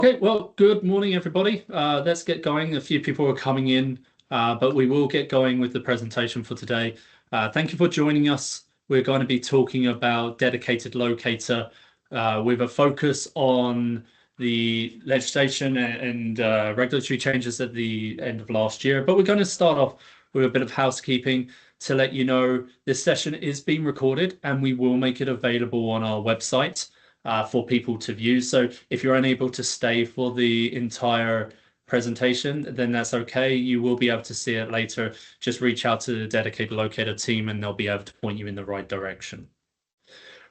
Okay, well, good morning, everybody. Let's get going. A few people are coming in, but we will get going with the presentation for today. Thank you for joining us. We're going to be talking about dedicated locator with a focus on the legislation and regulatory changes at the end of last year. But we're going to start off with a bit of housekeeping to let you know this session is being recorded and we will make it available on our website for people to view. So if you're unable to stay for the entire presentation, then that's okay. You will be able to see it later. Just reach out to the dedicated locator team and they'll be able to point you in the right direction.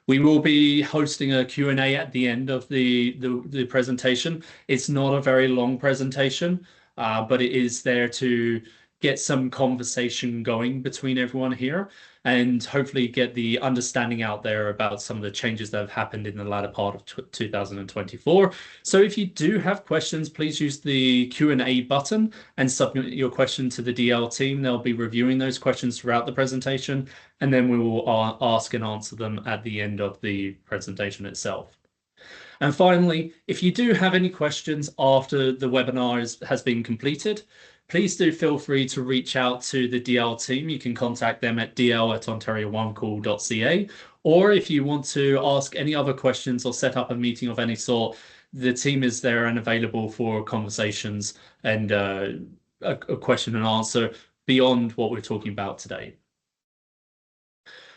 We will be hosting a Q&A at the end of the presentation. It's not a very long presentation, but it is there to get some conversation going between everyone here and hopefully get the understanding out there about some of the changes that have happened in the latter part of 2024. So if you do have questions, please use the Q&A button and submit your question to the DL team. They'll be reviewing those questions throughout the presentation, and then we will ask and answer them at the end of the presentation itself. And finally, if you do have any questions after the webinar has been completed, please do feel free to reach out to the DL team. You can contact them at dl@ontariooneCall.ca. Or if you want to ask any other questions or set up a meeting of any sort, the team is there and available for conversations and a question and answer beyond what we're talking about today.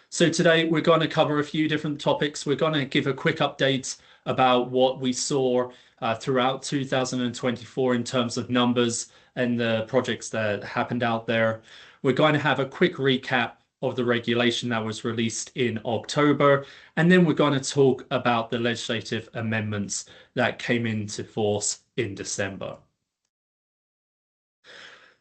So today we're going to cover a few different topics. We're going to give a quick update about what we saw throughout 2024 in terms of numbers and the projects that happened out there. We're going to have a quick recap of the regulation that was released in October, and then we're going to talk about the legislative amendments that came into force in December.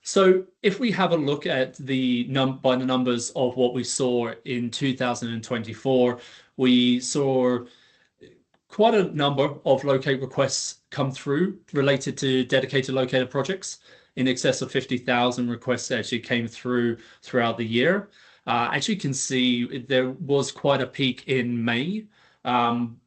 So if we have a look at the numbers of what we saw in 2024, we saw quite a number of locate requests come through related to dedicated locator projects. In excess of 50,000 requests actually came through throughout the year. As you can see, there was quite a peak in May. And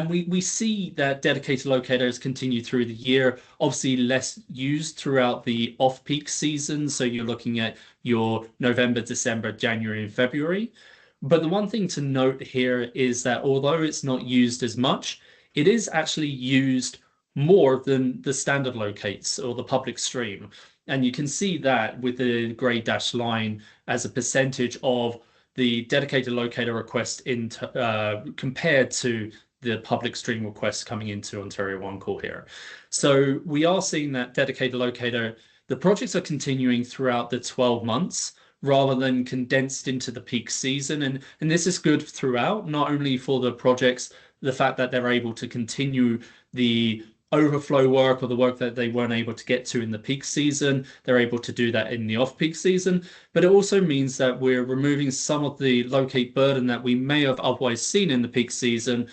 we see that dedicated locators continue through the year, obviously less used throughout the off-peak season. So you're looking at your November, December, January, and February. But the one thing to note here is that although it's not used as much, it is actually used more than the standard locates or the public stream. And you can see that with the gray dashed line as a percentage of the dedicated locator request compared to the public stream requests coming into Ontario One Call here. So we are seeing that dedicated locator, the projects are continuing throughout the 12 months rather than condensed into the peak season. And this is good throughout, not only for the projects, the fact that they're able to continue the overflow work or the work that they weren't able to get to in the peak season, they're able to do that in the off-peak season. But it also means that we're removing some of the locate burden that we may have otherwise seen in the peak season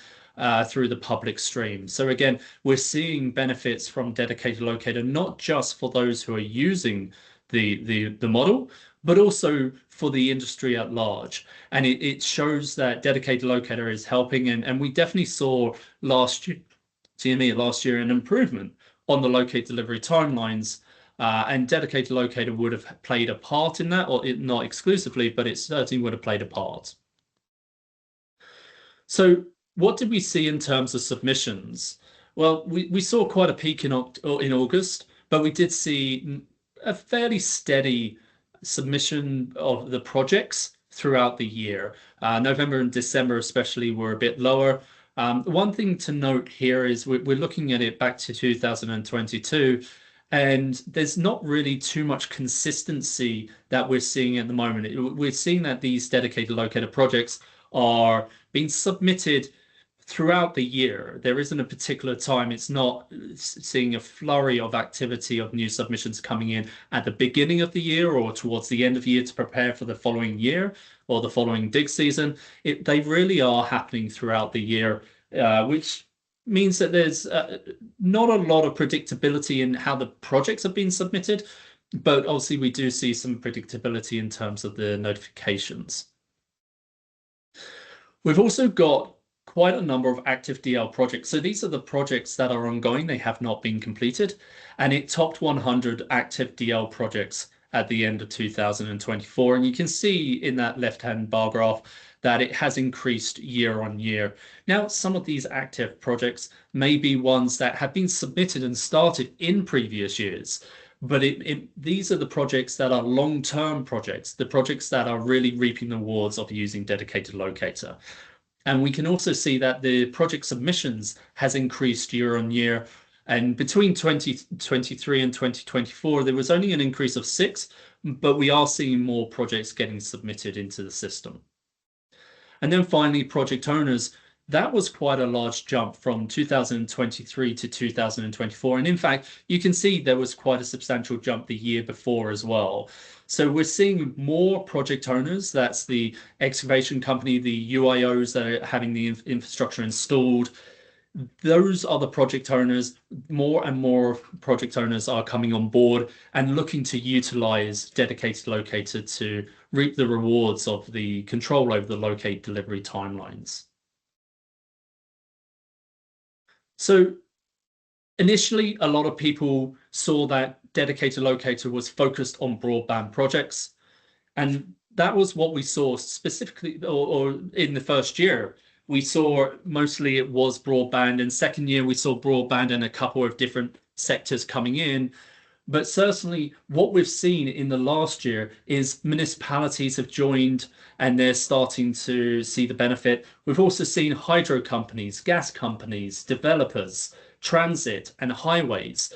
through the public stream. So again, we're seeing benefits from dedicated locator, not just for those who are using the model, but also for the industry at large. And it shows that dedicated locator is helping. And we definitely saw last year an improvement on the locate delivery timelines, and dedicated locator would have played a part in that, or not exclusively, but it certainly would have played a part. So what did we see in terms of submissions? Well, we saw quite a peak in August, but we did see a fairly steady submission of the projects throughout the year. November and December especially were a bit lower. One thing to note here is we're looking at it back to 2022, and there's not really too much consistency that we're seeing at the moment. We're seeing that these dedicated locator projects are being submitted throughout the year. There isn't a particular time. It's not seeing a flurry of activity of new submissions coming in at the beginning of the year or towards the end of the year to prepare for the following year or the following dig season. They really are happening throughout the year, which means that there's not a lot of predictability in how the projects have been submitted, but obviously we do see some predictability in terms of the notifications. We've also got quite a number of active DL projects. So these are the projects that are ongoing, they have not been completed, and it topped 100 active DL projects at the end of 2024. And you can see in that left-hand bar graph that it has increased year on year. Now, some of these active projects may be ones that have been submitted and started in previous years, but these are the projects that are long-term projects, the projects that are really reaping the rewards of using dedicated locator. And we can also see that the project submissions has increased year on year. And between 2023 and 2024, there was only an increase of 6, but we are seeing more projects getting submitted into the system. And then finally, project owners. That was quite a large jump from 2023 to 2024. And in fact, you can see there was quite a substantial jump the year before as well. So we're seeing more project owners. That's the excavation company, the UIOs that are having the infrastructure installed. Those are the project owners. More and more project owners are coming on board and looking to utilize dedicated locator to reap the rewards of the control over the locate delivery timelines. So initially, a lot of people saw that dedicated locator was focused on broadband projects. And that was what we saw specifically, or in the first year. We saw mostly it was broadband. And second year, we saw broadband and a couple of different sectors coming in. But certainly what we've seen in the last year is municipalities have joined and they're starting to see the benefit. We've also seen hydro companies, gas companies, developers, transit and highways.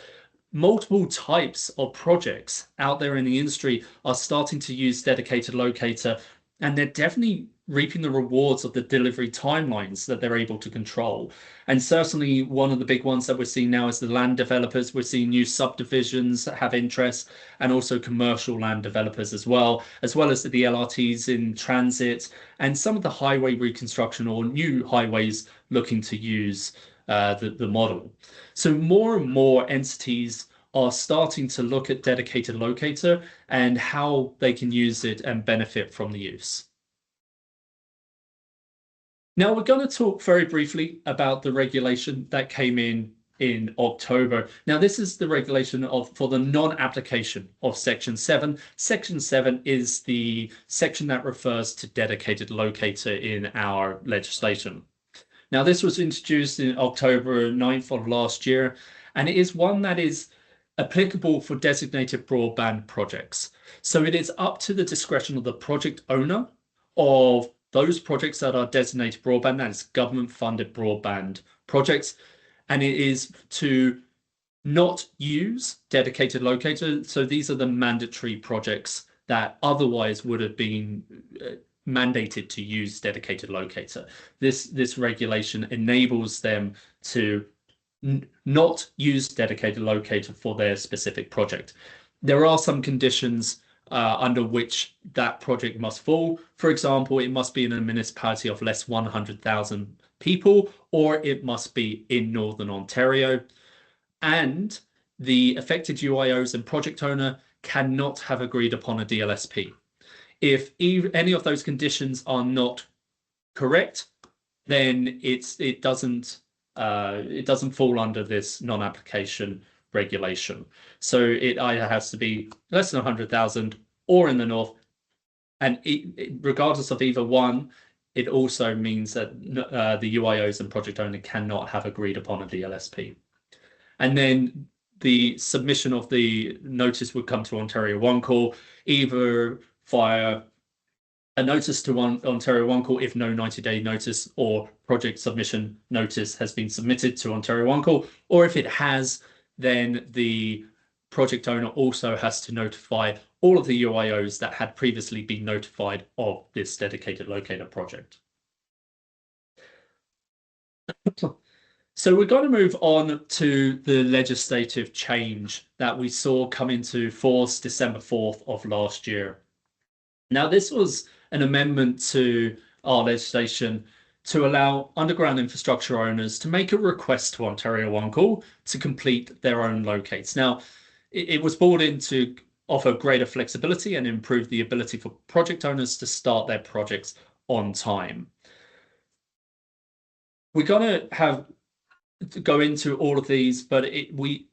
Multiple types of projects out there in the industry are starting to use dedicated locator, and they're definitely reaping the rewards of the delivery timelines that they're able to control. And certainly one of the big ones that we're seeing now is the land developers. We're seeing new subdivisions that have interest, and also commercial land developers as well as the LRTs in transit and some of the highway reconstruction or new highways looking to use the model. So more and more entities are starting to look at dedicated locator and how they can use it and benefit from the use. Now we're going to talk very briefly about the regulation that came in October. Now this is the regulation for the non-application of Section 7. Section 7 is the section that refers to dedicated locator in our legislation. Now this was introduced in October 9th of last year, and it is one that is applicable for designated broadband projects. So it is up to the discretion of the project owner of those projects that are designated broadband, that is government-funded broadband projects, and it is to not use dedicated locator. So these are the mandatory projects that otherwise would have been mandated to use dedicated locator. This regulation enables them to not use dedicated locator for their specific project. There are some conditions under which that project must fall. For example, it must be in a municipality of less 100,000 people, or it must be in Northern Ontario. And the affected UIOs and project owner cannot have agreed upon a DLSP. If any of those conditions are not correct, then it doesn't fall under this non-application regulation. So it either has to be less than 100,000 or in the north, and regardless of either one, it also means that the UIOs and project owner cannot have agreed upon a DLSP. And then the submission of the notice would come to Ontario One Call, either via a notice to Ontario One Call if no 90-day notice or project submission notice has been submitted to Ontario One Call, or if it has, then the project owner also has to notify all of the UIOs that had previously been notified of this dedicated locator project. So we're going to move on to the legislative change that we saw come into force December 4th of last year. Now, this was an amendment to our legislation to allow underground infrastructure owners to make a request to Ontario One Call to complete their own locates. Now, it was brought in to offer greater flexibility and improve the ability for project owners to start their projects on time. we're going to have to go into all of these, but we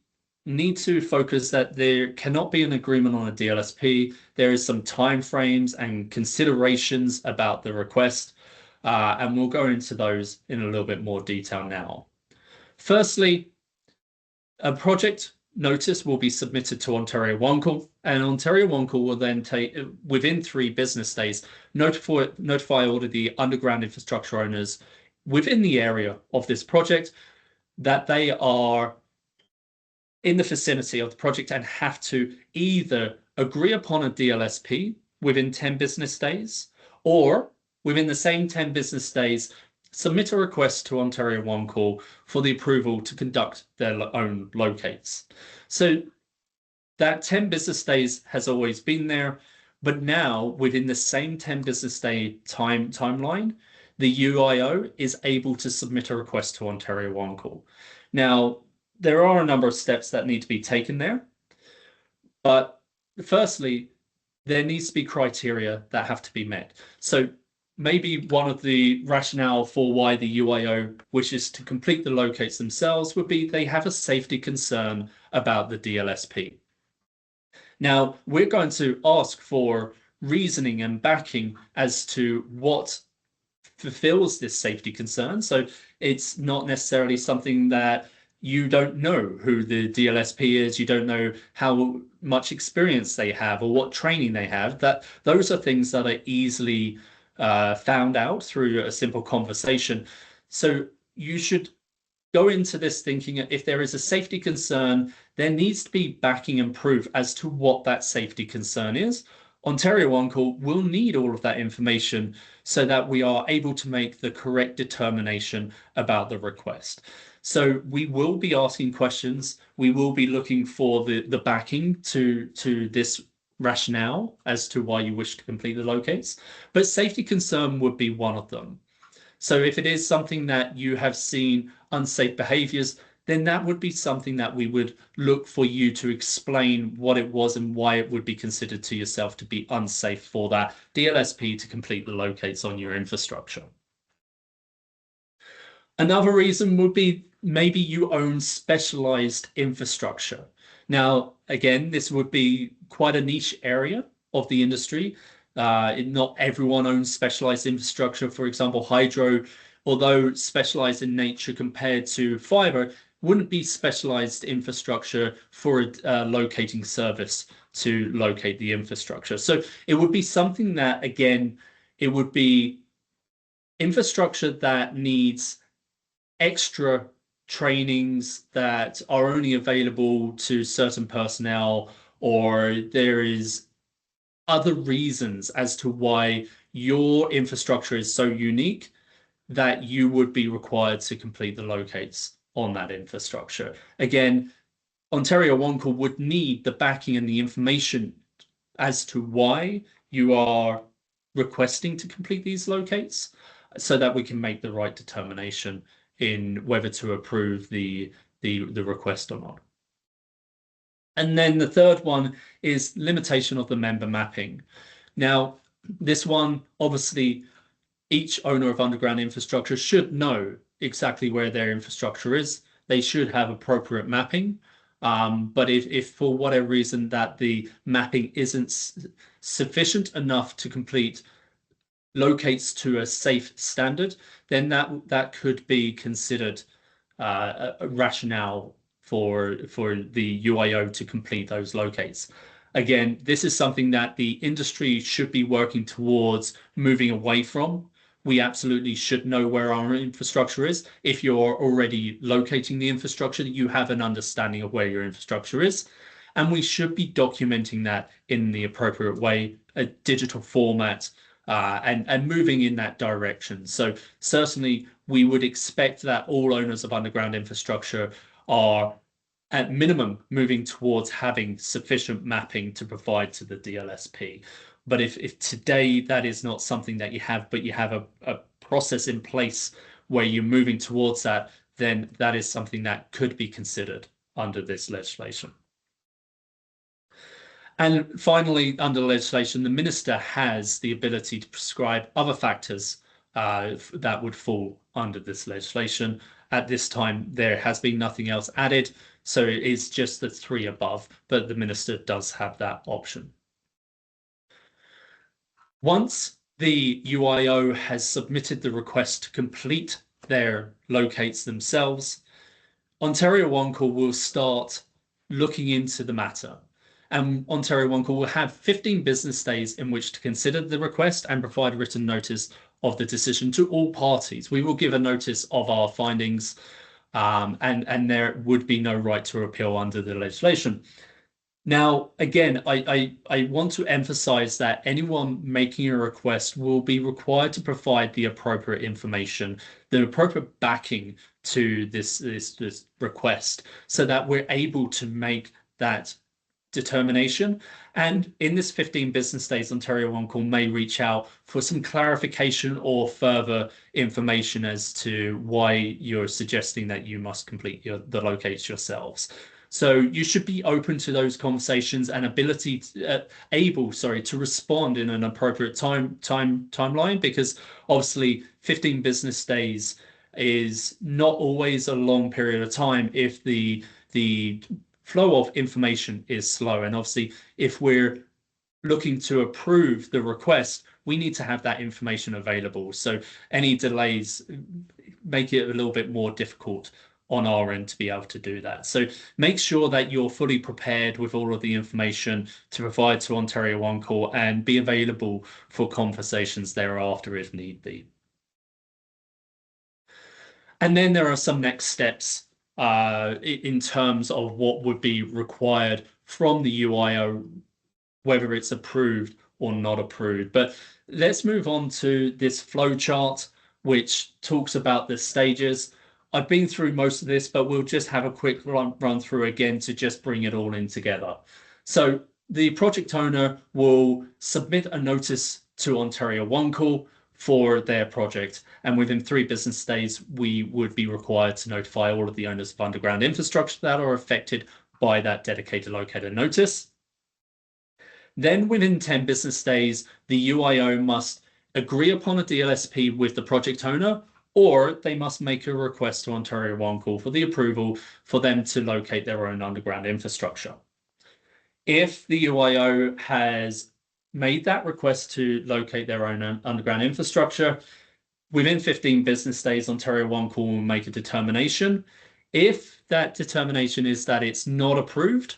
need to focus that there cannot be an agreement on a DLSP. There is some time frames and considerations about the request, and we'll go into those in a little bit more detail now. Firstly, a project notice will be submitted to Ontario One Call, and Ontario One Call will then take, within 3 business days, notify all of the underground infrastructure owners within the area of this project that they are in the vicinity of the project and have to either agree upon a DLSP within 10 business days, or within the same 10 business days, submit a request to Ontario One Call for the approval to conduct their own locates. So that 10 business days has always been there, but now within the same 10 business day timeline, the UIO is able to submit a request to Ontario One Call. Now, there are a number of steps that need to be taken there, but firstly, there needs to be criteria that have to be met. So maybe one of the rationale for why the UIO wishes to complete the locates themselves would be they have a safety concern about the DLSP. Now, we're going to ask for reasoning and backing as to what fulfills this safety concern. So it's not necessarily something that you don't know who the DLSP is, you don't know how much experience they have or what training they have. That those are things that are easily found out through a simple conversation. So you should go into this thinking if there is a safety concern, there needs to be backing and proof as to what that safety concern is. Ontario One Call will need all of that information so that we are able to make the correct determination about the request. So we will be asking questions. We will be looking for the backing to this rationale as to why you wish to complete the locates. But safety concern would be one of them. So if it is something that you have seen unsafe behaviors, then that would be something that we would look for you to explain what it was and why it would be considered to yourself to be unsafe for that DLSP to complete the locates on your infrastructure. Another reason would be maybe you own specialized infrastructure. Now, again, this would be quite a niche area of the industry. Not everyone owns specialized infrastructure. For example, hydro, although specialized in nature compared to fiber, wouldn't be specialized infrastructure for a locating service to locate the infrastructure. So it would be something that, again, it would be infrastructure that needs extra trainings that are only available to certain personnel, or there is other reasons as to why your infrastructure is so unique that you would be required to complete the locates on that infrastructure. Again, Ontario One Call would need the backing and the information as to why you are requesting to complete these locates so that we can make the right determination in whether to approve the request or not. And then the third one is limitation of the member mapping. Now, this one, obviously, each owner of underground infrastructure should know exactly where their infrastructure is. They should have appropriate mapping. But if for whatever reason that the mapping isn't sufficient enough to complete locates to a safe standard, then that could be considered a rationale for the UIO to complete those locates. Again, this is something that the industry should be working towards moving away from. We absolutely should know where our infrastructure is. If you're already locating the infrastructure, you have an understanding of where your infrastructure is. And we should be documenting that in the appropriate way, a digital format, and moving in that direction. So certainly we would expect that all owners of underground infrastructure are at minimum moving towards having sufficient mapping to provide to the DLSP. But if today that is not something that you have, but you have a process in place where you're moving towards that, then that is something that could be considered under this legislation. And finally, under legislation, the minister has the ability to prescribe other factors that would fall under this legislation. At this time, there has been nothing else added, so it's just the three above, but the minister does have that option. Once the UIO has submitted the request to complete their locates themselves, Ontario One Call will start looking into the matter. And Ontario One Call will have 15 business days in which to consider the request and provide written notice of the decision to all parties. We will give a notice of our findings, and there would be no right to appeal under the legislation. Now, again, I want to emphasize that anyone making a request will be required to provide the appropriate information, the appropriate backing to this request, so that we're able to make that determination. And in this 15 business days, Ontario One Call may reach out for some clarification or further information as to why you're suggesting that you must complete the locates yourselves. So you should be open to those conversations and able to respond in an appropriate timeline, because obviously 15 business days is not always a long period of time if the flow of information is slow. And obviously, if we're looking to approve the request, we need to have that information available. So any delays make it a little bit more difficult on our end to be able to do that. So make sure that you're fully prepared with all of the information to provide to Ontario One Call and be available for conversations thereafter if need be. And then there are some next steps in terms of what would be required from the UIO, whether it's approved or not approved. But let's move on to this flow chart, which talks about the stages. I've been through most of this, but we'll just have a quick run through again to just bring it all in together. So the project owner will submit a notice to Ontario One Call for their project, and within 3 business days, we would be required to notify all of the owners of underground infrastructure that are affected by that dedicated locator notice. Then within 10 business days, the UIO must agree upon a DLSP with the project owner, or they must make a request to Ontario One Call for the approval for them to locate their own underground infrastructure. If the UIO has made that request to locate their own underground infrastructure, within 15 business days, Ontario One Call will make a determination. If that determination is that it's not approved,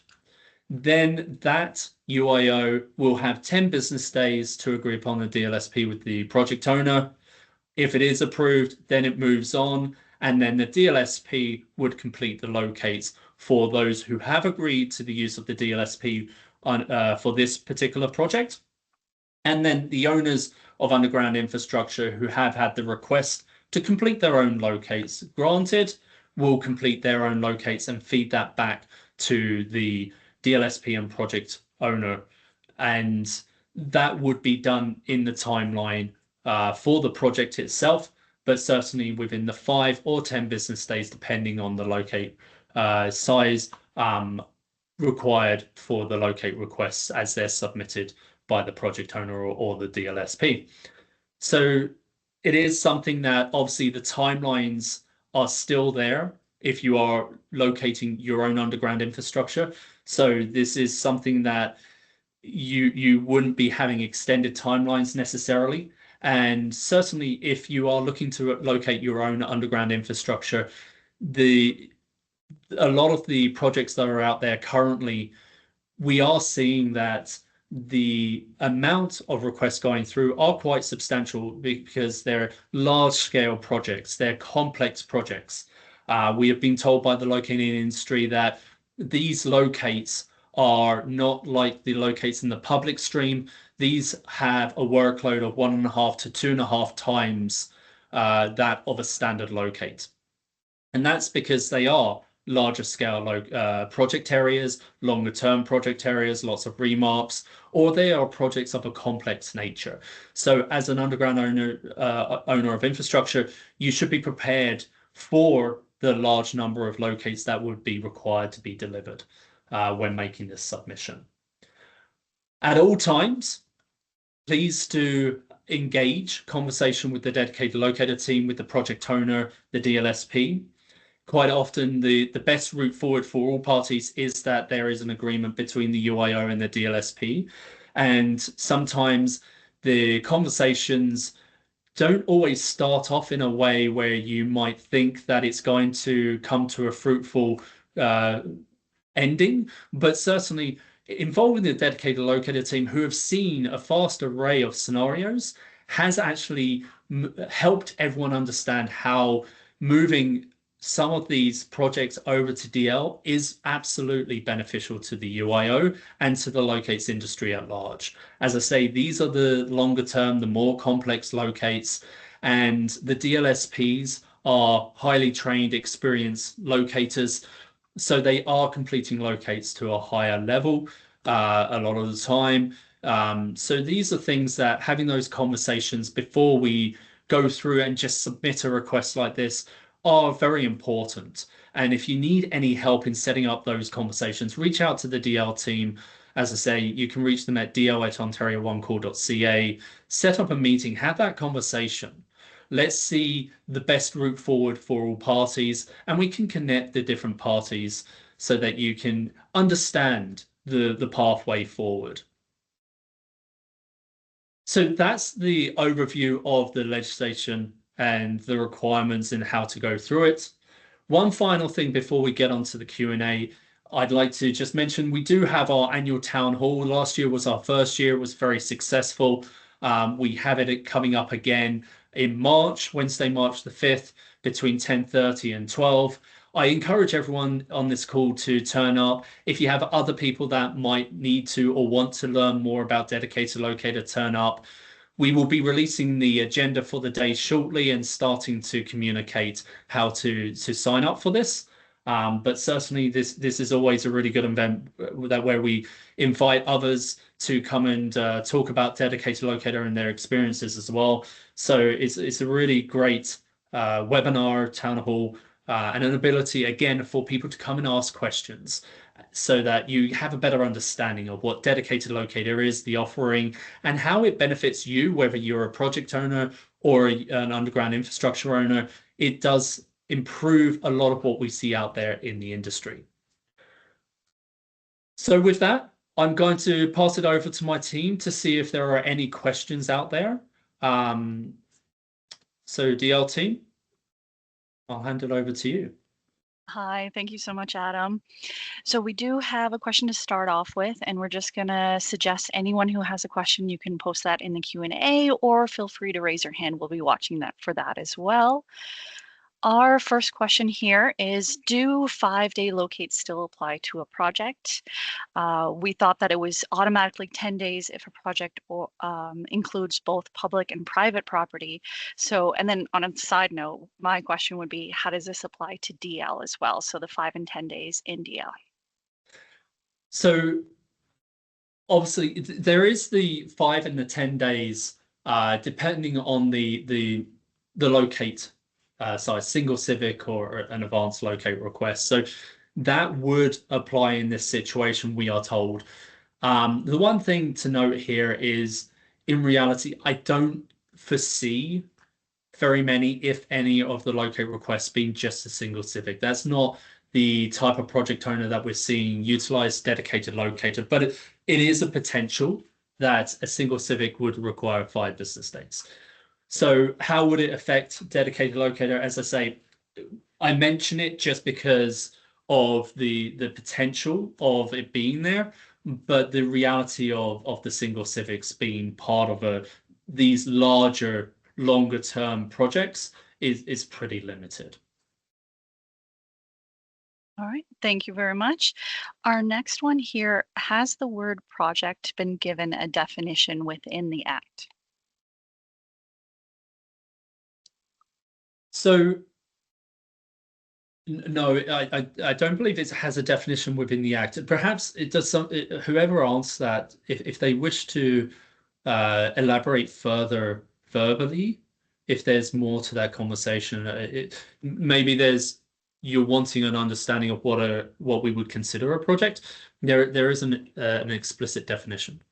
then that UIO will have 10 business days to agree upon the DLSP with the project owner. If it is approved, then it moves on, and then the DLSP would complete the locates for those who have agreed to the use of the DLSP for this particular project. And then the owners of underground infrastructure who have had the request to complete their own locates granted will complete their own locates and feed that back to the DLSP and project owner. And that would be done in the timeline for the project itself, but certainly within the 5 or 10 business days, depending on the locate size required for the locate requests as they're submitted by the project owner or the DLSP. So it is something that obviously the timelines are still there if you are locating your own underground infrastructure. So this is something that you wouldn't be having extended timelines necessarily. And certainly if you are looking to locate your own underground infrastructure, a lot of the projects that are out there currently, we are seeing that the amount of requests going through are quite substantial because they're large-scale projects, they're complex projects. We have been told by the locating industry that these locates are not like the locates in the public stream. These have a workload of 1.5 to 2.5 times that of a standard locate. And that's because they are larger scale project areas, longer term project areas, lots of remarks, or they are projects of a complex nature. So as an underground owner of infrastructure, you should be prepared for the large number of locates that would be required to be delivered when making this submission. At all times, please do engage conversation with the dedicated locator team, with the project owner, the DLSP. Quite often, the best route forward for all parties is that there is an agreement between the UIO and the DLSP. And sometimes the conversations don't always start off in a way where you might think that it's going to come to a fruitful uh, ending, but certainly involving the dedicated locator team who have seen a vast array of scenarios has actually helped everyone understand how moving some of these projects over to DL is absolutely beneficial to the UIO and to the locates industry at large. As I say, these are the longer term, the more complex locates, and the DLSPs are highly trained, experienced locators, so they are completing locates to a higher level a lot of the time. So these are things that having those conversations before we go through and just submit a request like this are very important. And if you need any help in setting up those conversations, reach out to the DL team. As I say, you can reach them at dl@ontariooneCall.ca, set up a meeting, have that conversation. Let's see the best route forward for all parties, and we can connect the different parties so that you can understand the pathway forward. So that's the overview of the legislation and the requirements and how to go through it. One final thing before we get onto the Q&A, I'd like to just mention we do have our annual town hall. Last year was our first year. It was very successful. We have it coming up again in March, Wednesday, March the 5th, between 10:30 and 12. I encourage everyone on this call to turn up. If you have other people that might need to or want to learn more about Dedicated Locator, turn up. We will be releasing the agenda for the day shortly and starting to communicate how to sign up for this. But certainly this is always a really good event where we invite others to come and talk about Dedicated Locator and their experiences as well. So it's a really great webinar, town hall, and an ability again for people to come and ask questions so that you have a better understanding of what Dedicated Locator is, the offering, and how it benefits you, whether you're a project owner or an underground infrastructure owner. It does improve a lot of what we see out there in the industry. So with that, I'm going to pass it over to my team to see if there are any questions out there. So DL team, I'll hand it over to you. Hi, thank you so much, Adam. So we do have a question to start off with, and we're just gonna suggest anyone who has a question, you can post that in the Q&A or feel free to raise your hand. We'll be watching that for that as well. Our first question here is, do 5-day locates still apply to a project? We thought that it was automatically 10 days if a project includes both public and private property. So, and then on a side note, my question would be, how does this apply to DL as well? So the 5 and 10 days in DL. So obviously there is the 5 and the 10 days, depending on the locate size, single civic or an advanced locate request. So that would apply in this situation, we are told. The one thing to note here is, in reality, I don't foresee very many, if any, of the locate requests being just a single civic. That's not the type of project owner that we're seeing utilize dedicated locator, but it is a potential that a single civic would require 5 business days. So how would it affect dedicated locator? As I say, I mention it just because of the potential of it being there, but the reality of the single civics being part of these larger, longer term projects is pretty limited. All right, thank you very much. Our next one here, has the word project been given a definition within the Act? So no, I don't believe it has a definition within the Act. Perhaps it does whoever answers that, if they wish to elaborate further verbally, if there's more to that conversation, maybe you're wanting an understanding of what we would consider a project. There isn't an explicit definition.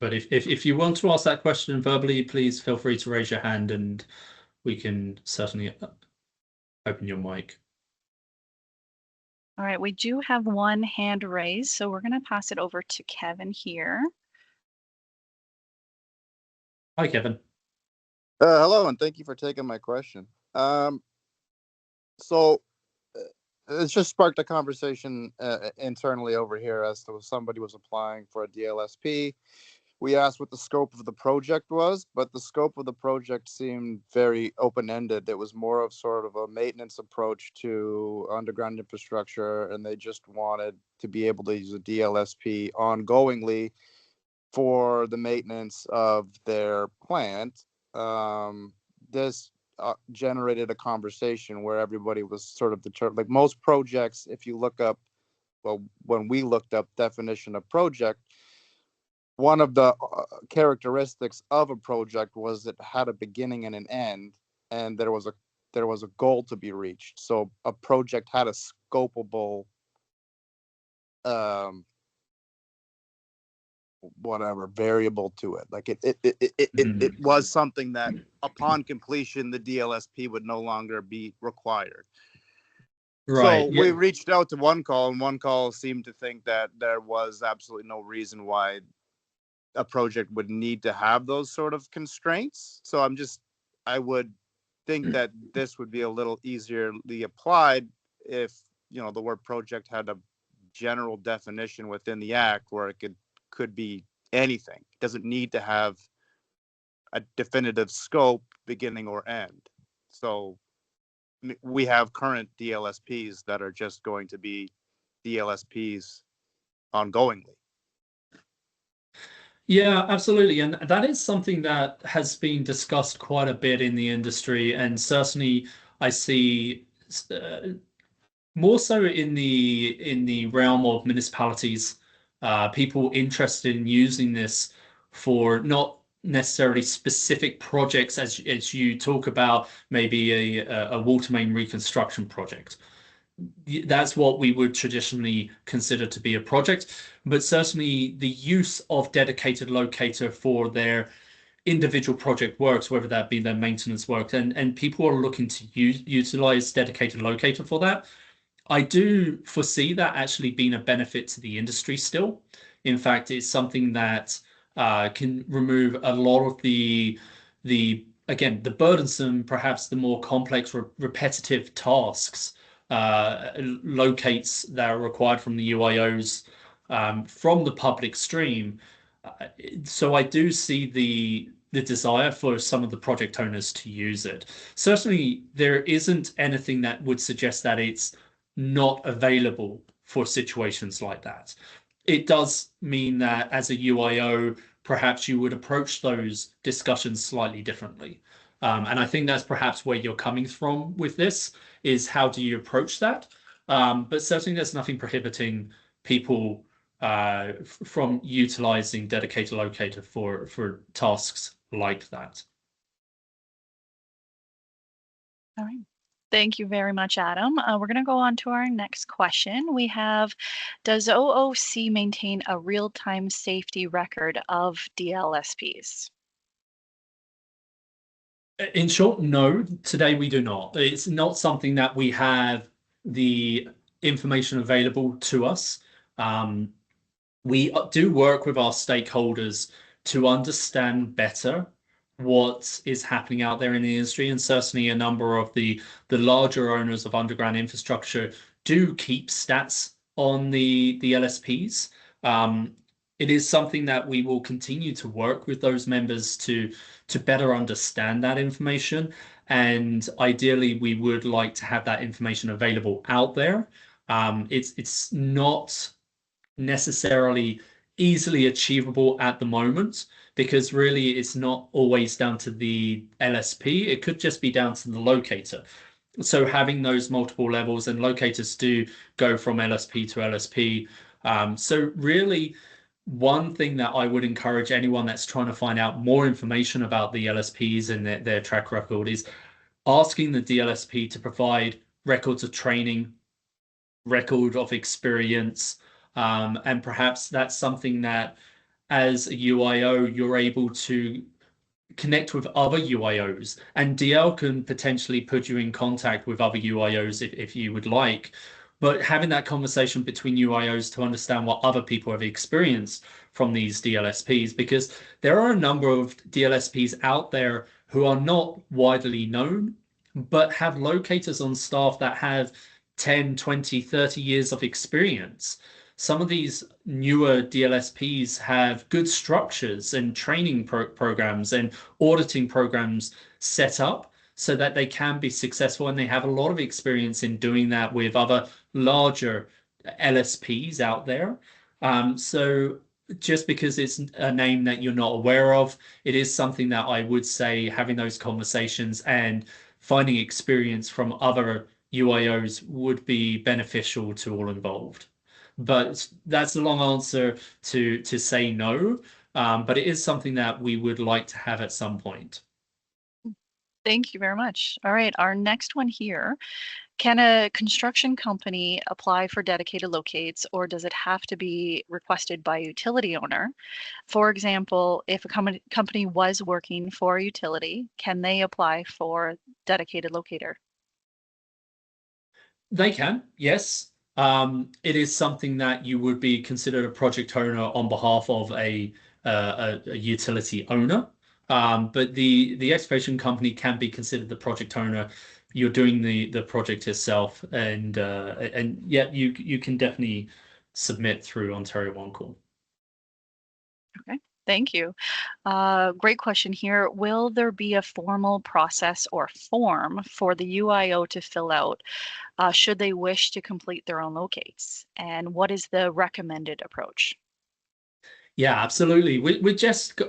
But if you want to ask that question verbally, please feel free to raise your hand and we can certainly open your mic. All right, we do have one hand raised, so we're going to pass it over to Kevin here. Hi, Kevin. Hello, and thank you for taking my question. So it's just sparked a conversation internally over here as to somebody was applying for a DLSP. We asked what the scope of the project was, but the scope of the project seemed very open-ended. It was more of sort of a maintenance approach to underground infrastructure, and they just wanted to be able to use a DLSP ongoingly for the maintenance of their plant. This generated a conversation where everybody was sort of determined. Like most projects, if you look up, well, when we looked up definition of project, one of the characteristics of a project was it had a beginning and an end, and there was a goal to be reached. So a project had a scopable whatever variable to it. Like it was something that upon completion the DLSP would no longer be required. Right. So we reached out to one call, and one call seemed to think that there was absolutely no reason why a project would need to have those sort of constraints. So I would think that this would be a little easily applied if, the word project had a general definition within the act where it could be anything. It doesn't need to have a definitive scope, beginning or end. So we have current DLSPs that are just going to be DLSPs ongoingly. Yeah, absolutely. And that is something that has been discussed quite a bit in the industry. And certainly I see more so in the realm of municipalities, people interested in using this for not necessarily specific projects as you talk about maybe a water main reconstruction project. That's what we would traditionally consider to be a project, but certainly the use of dedicated locator for their individual project works, whether that be their maintenance work, and people are looking to utilize dedicated locator for that. I do foresee that actually being a benefit to the industry still. In fact, it's something that can remove a lot of the again the burdensome, perhaps the more complex, repetitive tasks, locates that are required from the UIOs from the public stream. So I do see the desire for some of the project owners to use it. Certainly, there isn't anything that would suggest that it's not available for situations like that. It does mean that as a UIO, perhaps you would approach those discussions slightly differently. And I think that's perhaps where you're coming from with this, is how do you approach that? But certainly there's nothing prohibiting people from utilizing dedicated locator for tasks like that. All right. Thank you very much, Adam. We're going to go on to our next question. We have, does OOC maintain a real-time safety record of DLSPs? In short, no. Today we do not. It's not something that we have the information available to us. We do work with our stakeholders to understand better what is happening out there in the industry, and certainly a number of the larger owners of underground infrastructure do keep stats on the LSPs. It is something that we will continue to work with those members to better understand that information, and ideally we would like to have that information available out there. It's not necessarily easily achievable at the moment, because really it's not always down to the LSP. It could just be down to the locator. So having those multiple levels, and locators do go from LSP to LSP. So really, one thing that I would encourage anyone that's trying to find out more information about the LSPs and their track record is asking the DLSP to provide records of training, record of experience, and perhaps that's something that as a UIO, you're able to connect with other UIOs, and DL can potentially put you in contact with other UIOs if you would like. But having that conversation between UIOs to understand what other people have experienced from these DLSPs, because there are a number of DLSPs out there who are not widely known, but have locators on staff that have 10, 20, 30 years of experience. Some of these newer DLSPs have good structures and training programs and auditing programs set up so that they can be successful, and they have a lot of experience in doing that with other larger LSPs out there. So just because it's a name that you're not aware of, it is something that I would say having those conversations and finding experience from other UIOs would be beneficial to all involved. But that's a long answer to say no. But it is something that we would like to have at some point. Thank you very much. All right, our next one here. Can a construction company apply for dedicated locates, or does it have to be requested by a utility owner? For example, if a company was working for a utility, can they apply for dedicated locator? They can, yes. It is something that you would be considered a project owner on behalf of a utility owner. But the excavation company can be considered the project owner. You're doing the project yourself, and yeah, you can definitely submit through Ontario One Call. Okay, thank you. Great question here. Will there be a formal process or form for the UIO to fill out should they wish to complete their own locates? And what is the recommended approach? Yeah, absolutely. We're just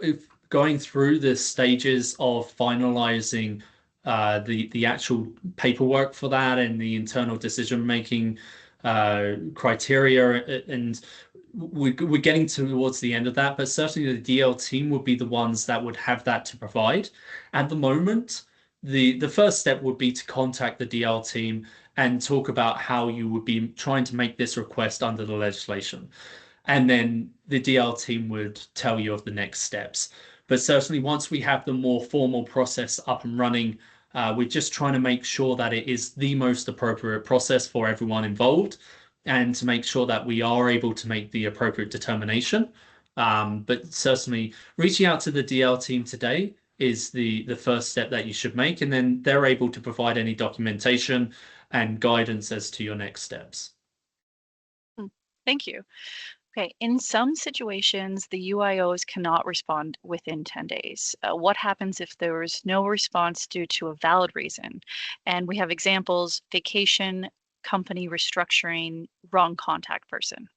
going through the stages of finalizing the actual paperwork for that and the internal decision making criteria, and we're getting towards the end of that. But certainly the DL team would be the ones that would have that to provide. At the moment, the first step would be to contact the DL team and talk about how you would be trying to make this request under the legislation. And then the DL team would tell you of the next steps. But certainly, once we have the more formal process up and running, we're just trying to make sure that it is the most appropriate process for everyone involved, and to make sure that we are able to make the appropriate determination. But certainly, reaching out to the DL team today is the first step that you should make, and then they're able to provide any documentation and guidance as to your next steps. Thank you. Okay, in some situations, the UIOs cannot respond within 10 days. What happens if there is no response due to a valid reason? And we have examples: vacation, company restructuring, wrong contact person.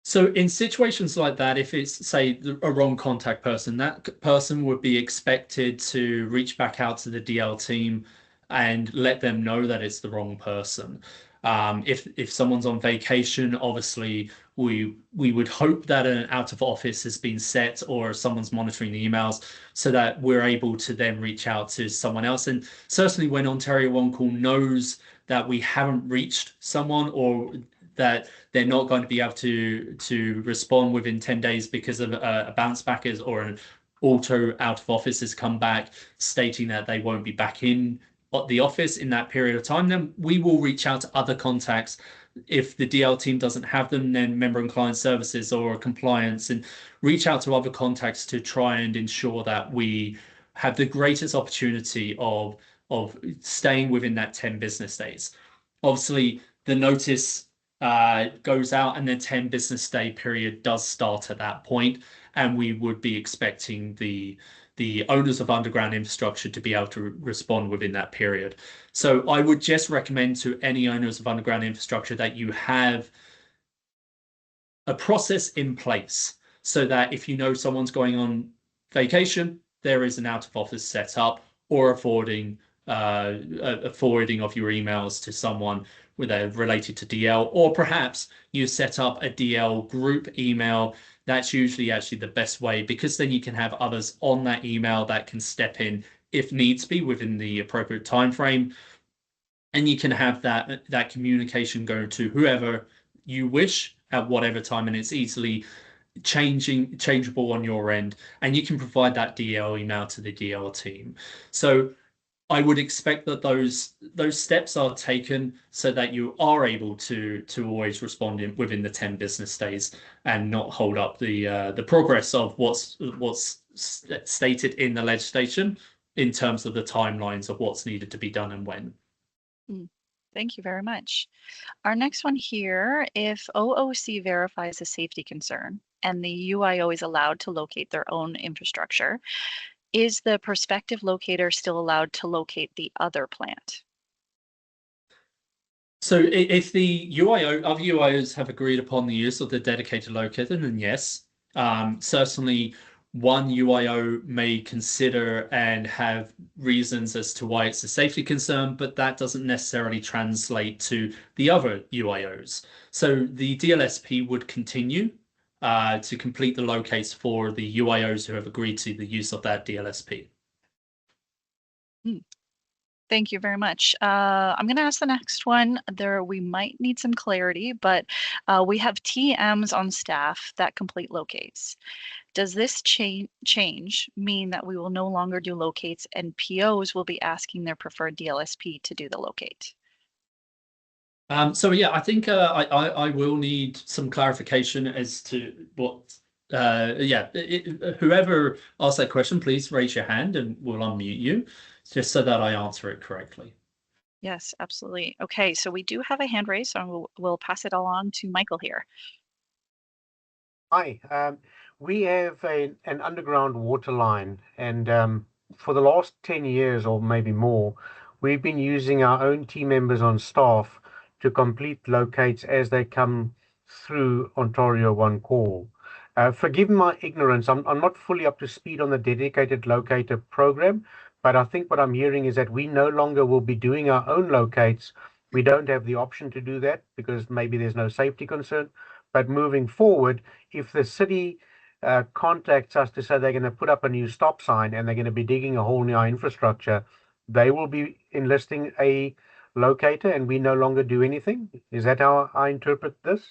So in situations like that, if it's, say, a wrong contact person, that person would be expected to reach back out to the DL team and let them know that it's the wrong person. If someone's on vacation, obviously we would hope that an out of office has been set or someone's monitoring the emails so that we're able to then reach out to someone else. And certainly when Ontario One Call knows that we haven't reached someone, or that they're not going to be able to respond within 10 days because of a bounce back or an auto out of office has come back stating that they won't be back in the office in that period of time, then we will reach out to other contacts. If the DL team doesn't have them, then member and client services or compliance, and reach out to other contacts to try and ensure that we have the greatest opportunity of staying within that 10 business days. Obviously, the notice goes out, and the 10 business day period does start at that point, and we would be expecting the owners of underground infrastructure to be able to respond within that period. So I would just recommend to any owners of underground infrastructure that you have a process in place so that if you know someone's going on vacation, there is an out of office set up, or a forwarding of your emails to someone related to DL, or perhaps you set up a DL group email. That's usually actually the best way, because then you can have others on that email that can step in if needs be within the appropriate time frame, and you can have that communication go to whoever you wish at whatever time, and it's easily changeable on your end, and you can provide that DL email to the DL team. So I would expect that those steps are taken so that you are able to always respond within the 10 business days and not hold up the progress of what's stated in the legislation in terms of the timelines of what's needed to be done and when. Thank you very much. Our next one here, if OOC verifies a safety concern and the UIO is allowed to locate their own infrastructure, is the prospective locator still allowed to locate the other plant? So if the other UIOs have agreed upon the use of the dedicated locator, then yes, certainly one UIO may consider and have reasons as to why it's a safety concern, but that doesn't necessarily translate to the other UIOs. So the DLSP would continue to complete the locates for the UIOs who have agreed to the use of that DLSP. Thank you very much. I'm going to ask the next one. We might need some clarity, but we have TMs on staff that complete locates. Does this change mean that we will no longer do locates and POs will be asking their preferred DLSP to do the locate? So yeah, I think I will need some clarification as to what. Whoever asks that question, please raise your hand and we'll unmute you, just so that I answer it correctly. Yes, absolutely. Okay, so we do have a hand raised, so we'll pass it along to Michael here. Hi, we have an underground water line, and for the last 10 years or maybe more, we've been using our own team members on staff to complete locates as they come through Ontario One Call. Forgive my ignorance, I'm not fully up to speed on the dedicated locator program, but I think what I'm hearing is that we no longer will be doing our own locates. We don't have the option to do that because maybe there's no safety concern. But moving forward, if the city contacts us to say they're going to put up a new stop sign and they're going to be digging a hole in our infrastructure, they will be enlisting a locator and we no longer do anything. Is that how I interpret this?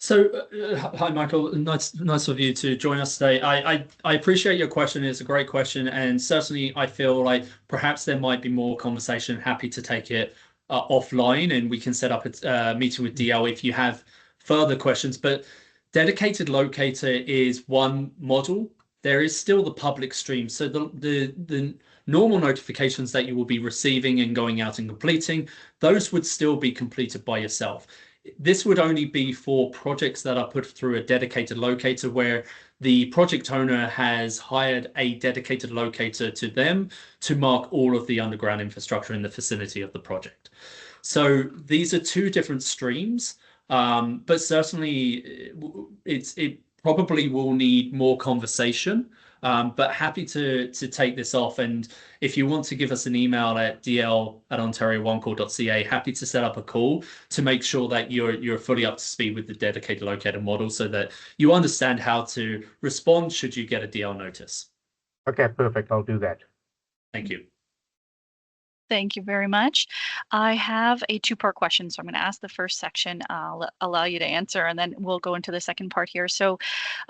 So, hi, Michael. Nice of you to join us today. I appreciate your question. It's a great question, and certainly I feel like perhaps there might be more conversation. Happy to take it offline, and we can set up a meeting with DL if you have further questions. But dedicated locator is one model. There is still the public stream. So the normal notifications that you will be receiving and going out and completing, those would still be completed by yourself. This would only be for projects that are put through a dedicated locator where the project owner has hired a dedicated locator to them to mark all of the underground infrastructure in the vicinity of the project. So these are two different streams, but certainly it probably will need more conversation. But happy to take this off. And if you want to give us an email at dl@ontariooncall.ca, happy to set up a call to make sure that you're fully up to speed with the dedicated locator model so that you understand how to respond should you get a DL notice. Okay, perfect. I'll do that. Thank you. Thank you very much. I have a two-part question, so I'm going to ask the first section. I'll allow you to answer, and then we'll go into the second part here. So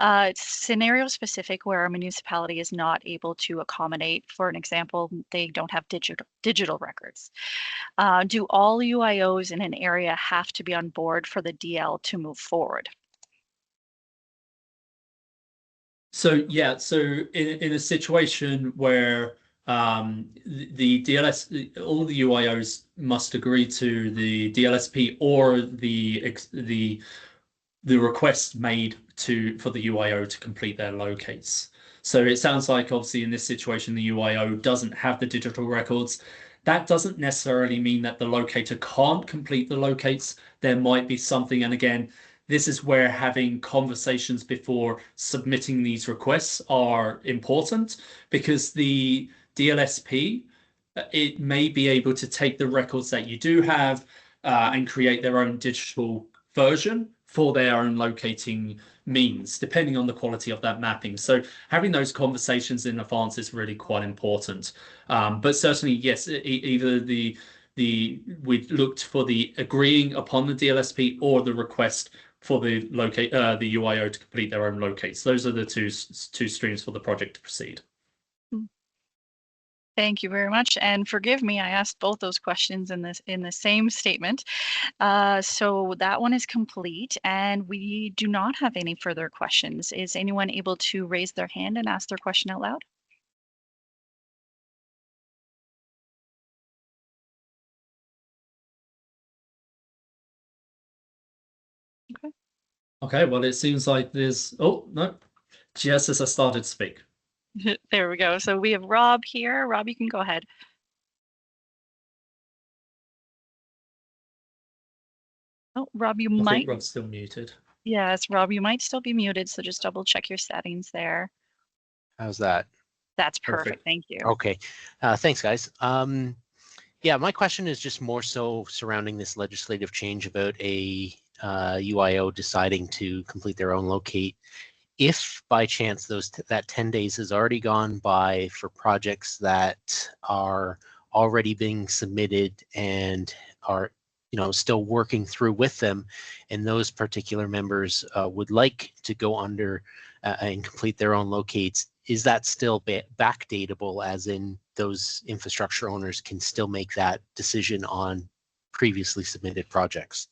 it's scenario specific where a municipality is not able to accommodate, for an example, they don't have digital records. Do all UIOs in an area have to be on board for the DL to move forward? So yeah, so in a situation where the DLS, all the UIOs must agree to the DLSP or the request made for the UIO to complete their locates. So it sounds like obviously in this situation the UIO doesn't have the digital records. That doesn't necessarily mean that the locator can't complete the locates. There might be something, and again, this is where having conversations before submitting these requests are important, because the DLSP, it may be able to take the records that you do have and create their own digital version for their own locating means, depending on the quality of that mapping. So having those conversations in advance is really quite important. But certainly, yes, either we looked for the agreeing upon the DLSP or the request for the UIO to complete their own locates. Those are the two streams for the project to proceed. Thank you very much, and forgive me, I asked both those questions in the same statement. So that one is complete, and we do not have any further questions. Is anyone able to raise their hand and ask their question out loud? Okay. Okay, well, it seems like there's, oh, no, just as I started to speak. There we go. So we have Rob here. Rob, you can go ahead. Oh, Rob, you I might. think Rob's still muted. Yes, Rob, you might still be muted, so just double check your settings there. How's that? That's perfect. Perfect. Thank you. Okay. Thanks, guys. Yeah, my question is just more so surrounding this legislative change about a UIO deciding to complete their own locate. If by chance that 10 days has already gone by for projects that are already being submitted and are still working through with them, and those particular members would like to go under and complete their own locates, is that still backdatable, as in those infrastructure owners can still make that decision on previously submitted projects?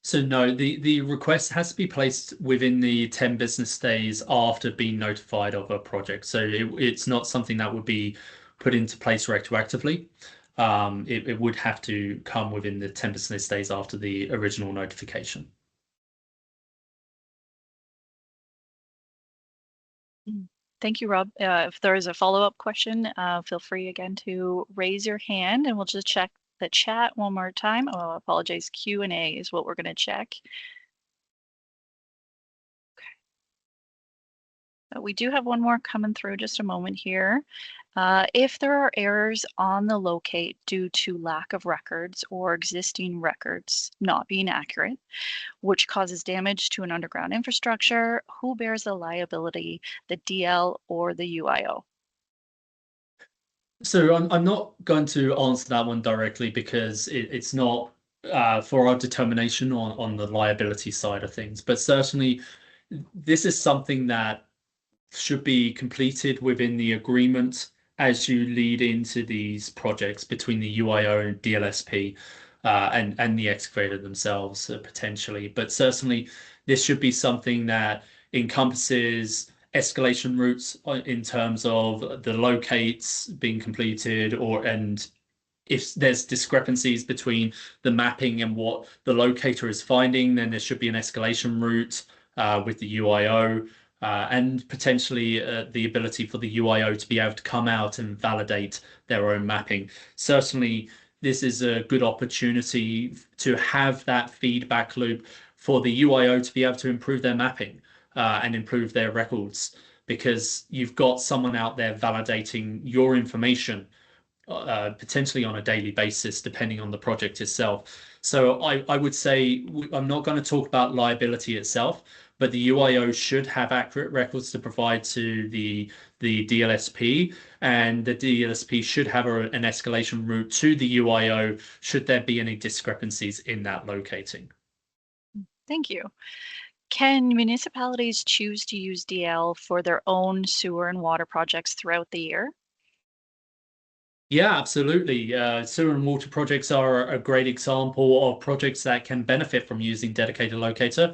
So no, the request has to be placed within the 10 business days after being notified of a project. So it's not something that would be put into place retroactively. It would have to come within the 10 business days after the original notification. Thank you, Rob. If there is a follow-up question, feel free again to raise your hand, and we'll just check the chat one more time. Oh, I apologize. Q&A is what we're going to check. Okay. We do have one more coming through. Just a moment here. If there are errors on the locate due to lack of records or existing records not being accurate, which causes damage to an underground infrastructure, who bears the liability, the DL or the UIO? So I'm not going to answer that one directly because it's not for our determination on the liability side of things. But certainly, this is something that should be completed within the agreement as you lead into these projects between the UIO and DLSP and the excavator themselves potentially. But certainly, this should be something that encompasses escalation routes in terms of the locates being completed and if there's discrepancies between the mapping and what the locator is finding, then there should be an escalation route with the UIO and potentially the ability for the UIO to be able to come out and validate their own mapping. Certainly, this is a good opportunity to have that feedback loop for the UIO to be able to improve their mapping and improve their records, because you've got someone out there validating your information potentially on a daily basis, depending on the project itself. So I would say I'm not going to talk about liability itself, but the UIO should have accurate records to provide to the DLSP, and the DLSP should have an escalation route to the UIO should there be any discrepancies in that locating. Thank you. Can municipalities choose to use DL for their own sewer and water projects throughout the year? Yeah, absolutely. Sewer and water projects are a great example of projects that can benefit from using dedicated locator.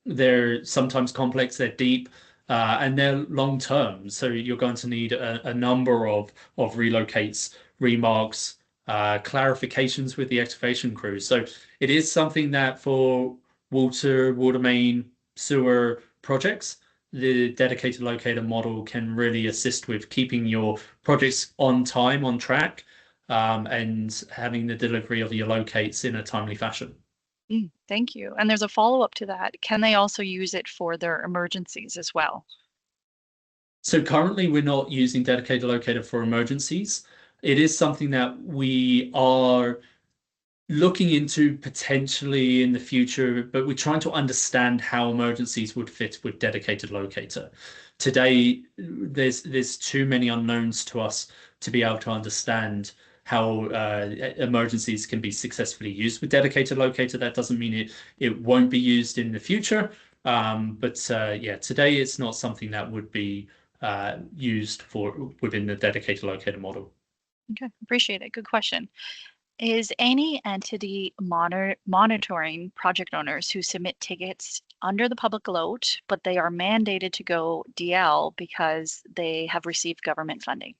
They're sometimes complex, they're deep, and they're long term. So you're going to need a number of relocates, remarks, clarifications with the excavation crew. So it is something that for water main, sewer projects, the dedicated locator model can really assist with keeping your projects on time, on track, and having the delivery of your locates in a timely fashion. Thank you. And there's a follow-up to that. Can they also use it for their emergencies as well? So currently we're not using dedicated locator for emergencies. It is something that we are looking into potentially in the future, but we're trying to understand how emergencies would fit with dedicated locator. Today, there's too many unknowns to us to be able to understand how emergencies can be successfully used with dedicated locator. That doesn't mean it won't be used in the future. But yeah, today it's not something that would be used within the dedicated locator model. Okay, appreciate it. Good question. Is any entity monitoring project owners who submit tickets under the public gloat, but they are mandated to go DL because they have received government funding?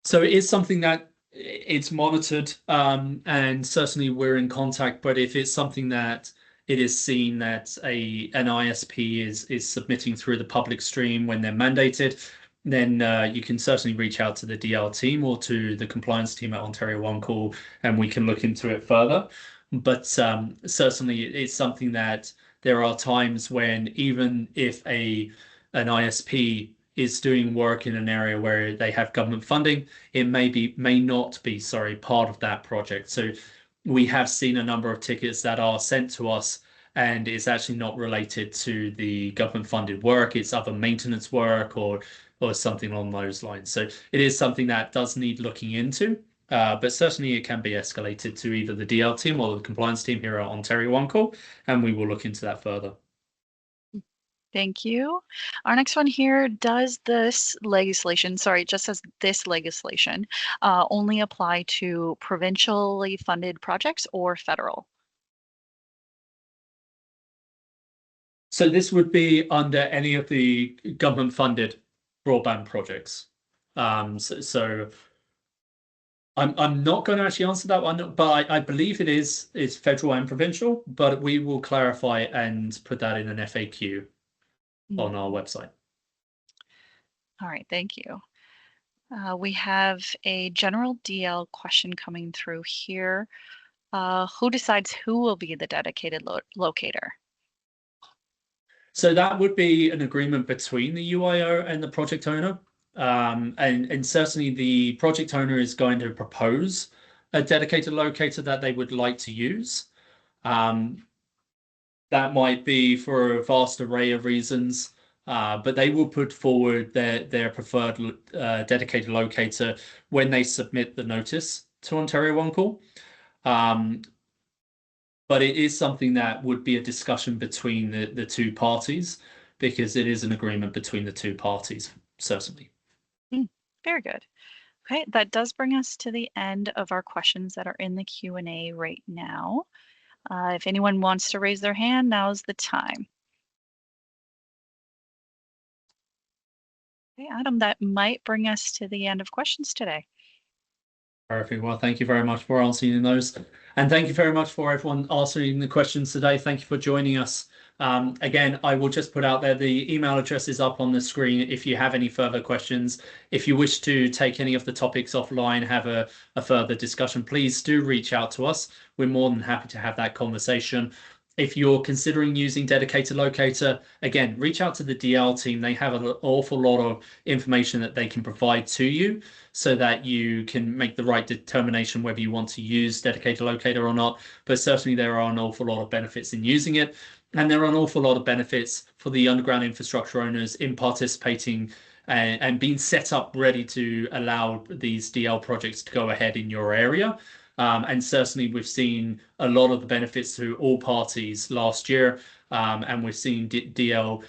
So it is something that it's monitored, and certainly we're in contact. But if it's something that it is seen that an ISP is submitting through the public stream when they're mandated, then you can certainly reach out to the DL team or to the compliance team at Ontario One Call, and we can look into it further. But certainly it's something that there are times when even if an ISP is doing work in an area where they have government funding, it may not be, sorry, part of that project. So we have seen a number of tickets that are sent to us and it's actually not related to the government funded work. It's other maintenance work or something along those lines. So it is something that does need looking into. But certainly it can be escalated to either the DL team or the compliance team here at Ontario One Call, and we will look into that further. Thank you. Our next one here, does this legislation, sorry, it just says this legislation, only apply to provincially funded projects or federal? So this would be under any of the government-funded broadband projects. So I'm not going to actually answer that one, but I believe it's federal and provincial, but we will clarify and put that in an FAQ on our website. All right, thank you. We have a general DL question coming through here. Who decides who will be the dedicated locator? So that would be an agreement between the UIO and the project owner. And certainly the project owner is going to propose a dedicated locator that they would like to use. That might be for a vast array of reasons, but they will put forward their preferred dedicated locator when they submit the notice to Ontario One Call. But it is something that would be a discussion between the two parties because it is an agreement between the two parties, certainly. Very good. Okay, that does bring us to the end of our questions that are in the Q&A right now. If anyone wants to raise their hand, now's the time. Okay, Adam, that might bring us to the end of questions today. Perfect. Well, thank you very much for answering those. And thank you very much for everyone answering the questions today. Thank you for joining us. Again, I will just put out there, the email address is up on the screen if you have any further questions. If you wish to take any of the topics offline, have a further discussion, please do reach out to us. We're more than happy to have that conversation. If you're considering using dedicated locator, again, reach out to the DL team. They have an awful lot of information that they can provide to you so that you can make the right determination whether you want to use dedicated locator or not. But certainly there are an awful lot of benefits in using it. And there are an awful lot of benefits for the underground infrastructure owners in participating and being set up ready to allow these DL projects to go ahead in your area. And certainly we've seen a lot of the benefits to all parties last year, and we've seen DL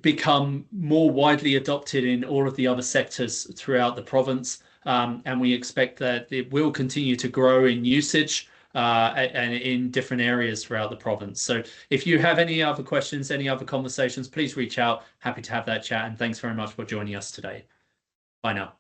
become more widely adopted in all of the other sectors throughout the province. And we expect that it will continue to grow in usage and in different areas throughout the province. So if you have any other questions, any other conversations, please reach out. Happy to have that chat. And thanks very much for joining us today. Bye now.